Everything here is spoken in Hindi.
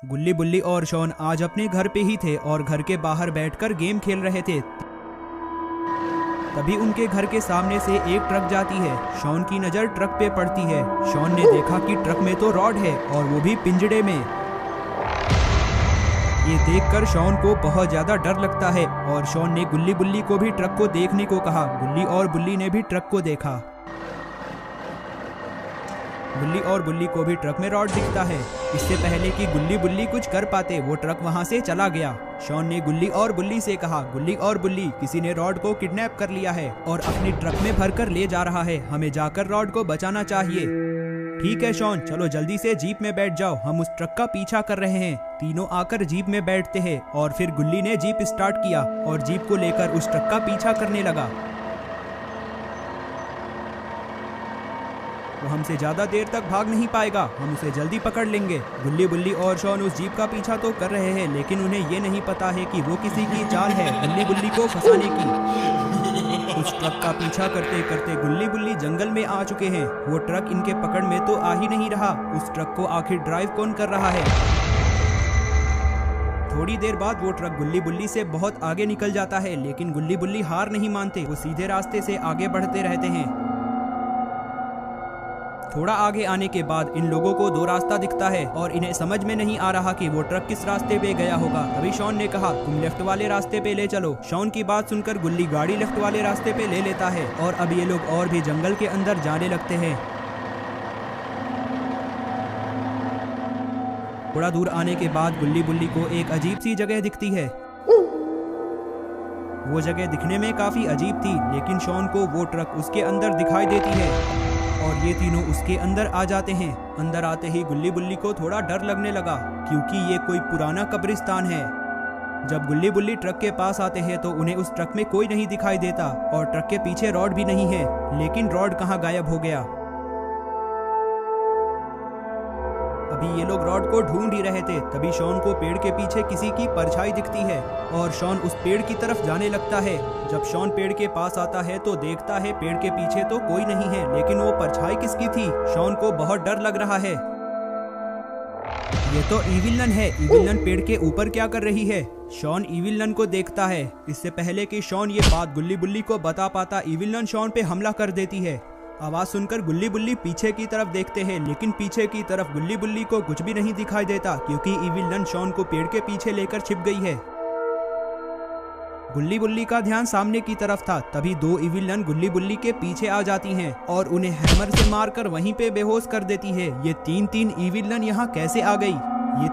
गुल्ली बुल्ली और शॉन आज अपने घर पे ही थे और घर के बाहर बैठकर गेम खेल रहे थे। तभी उनके घर के सामने से एक ट्रक जाती है। शॉन की नज़र ट्रक पे पड़ती है। शॉन ने देखा कि ट्रक में तो रॉड है और वो भी पिंजड़े में। ये देखकर शॉन को बहुत ज़्यादा डर लगता है और शॉन ने गुल्ली बुल्ली को भी ट्रक को देखने को कहा। गुल्ली और बुल्ली ने भी ट्रक को देखा। गुल्ली और बुल्ली को भी ट्रक में रॉड दिखता है। इससे पहले कि गुल्ली बुल्ली कुछ कर पाते वो ट्रक वहां से चला गया। शॉन ने गुल्ली और बुल्ली से कहा, गुल्ली और बुल्ली, किसी ने रॉड को किडनैप कर लिया है और अपनी ट्रक में भरकर ले जा रहा है। हमें जाकर रॉड को बचाना चाहिए। ठीक है शॉन, चलो जल्दी से जीप में बैठ जाओ, हम उस ट्रक का पीछा कर रहे हैं। तीनों आकर जीप में बैठते हैं और फिर गुल्ली ने जीप स्टार्ट किया और जीप को लेकर उस ट्रक का पीछा करने लगा। वो हमसे ज्यादा देर तक भाग नहीं पाएगा, हम उसे जल्दी पकड़ लेंगे। गुल्ली बुल्ली और शॉन उस जीप का पीछा तो कर रहे हैं, लेकिन उन्हें ये नहीं पता है कि वो किसी की चाल है गुल्ली बुल्ली को फंसाने की। उस ट्रक का पीछा करते करते गुल्ली बुल्ली जंगल में आ चुके हैं। वो ट्रक इनके पकड़ में तो आ ही नहीं रहा। उस ट्रक को आखिर ड्राइव कौन कर रहा है? थोड़ी देर बाद वो ट्रक गुल्ली बुल्ली से बहुत आगे निकल जाता है, लेकिन गुल्ली बुल्ली हार नहीं मानते। वो सीधे रास्ते से आगे बढ़ते रहते हैं। थोड़ा आगे आने के बाद इन लोगों को दो रास्ता दिखता है और इन्हें समझ में नहीं आ रहा कि वो ट्रक किस रास्ते पे गया होगा। तभी शॉन ने कहा, तुम लेफ्ट वाले रास्ते पे ले चलो। शॉन की बात सुनकर गुल्ली गाड़ी लेफ्ट वाले रास्ते पे ले लेता है और अब ये लोग और भी जंगल के अंदर जाने लगते हैं। थोड़ा दूर आने के बाद गुल्ली बुल्ली को एक अजीब सी जगह दिखती है। वो जगह दिखने में काफी अजीब थी, लेकिन शॉन को वो ट्रक उसके अंदर दिखाई देती है और ये तीनों उसके अंदर आ जाते हैं। अंदर आते ही गुल्ली बुल्ली को थोड़ा डर लगने लगा, क्योंकि ये कोई पुराना कब्रिस्तान है। जब गुल्ली बुल्ली ट्रक के पास आते हैं तो उन्हें उस ट्रक में कोई नहीं दिखाई देता और ट्रक के पीछे रॉड भी नहीं है। लेकिन रॉड कहाँ गायब हो गया? अभी ये लोग रॉड को ढूंढ ही रहे थे, तभी शॉन को पेड़ के पीछे किसी की परछाई दिखती है और शॉन उस पेड़ की तरफ जाने लगता है। जब शॉन पेड़ के पास आता है तो देखता है पेड़ के पीछे तो कोई नहीं है, लेकिन वो परछाई किसकी थी? शॉन को बहुत डर लग रहा है। ये तो इविलन है। इविलन पेड़ के ऊपर क्या कर रही है? शॉन इविलन को देखता है। इससे पहले कि शॉन ये बात गुल्ली बुल्ली को बता पाता, इविलन शॉन पे हमला कर देती है। आवाज सुनकर गुल्ली बुल्ली पीछे की तरफ देखते हैं, लेकिन पीछे की तरफ गुल्ली बुल्ली को कुछ भी नहीं दिखाई देता, क्योंकि इविलन शॉन को पेड़ के पीछे लेकर छिप गई है। गुल्ली बुल्ली का ध्यान सामने की तरफ था। तभी दो इविलन गुल्ली बुल्ली के पीछे आ जाती हैं और उन्हें हैमर से मारकर वहीं पे बेहोश कर देती है। ये तीन इविलन यहाँ कैसे आ गई?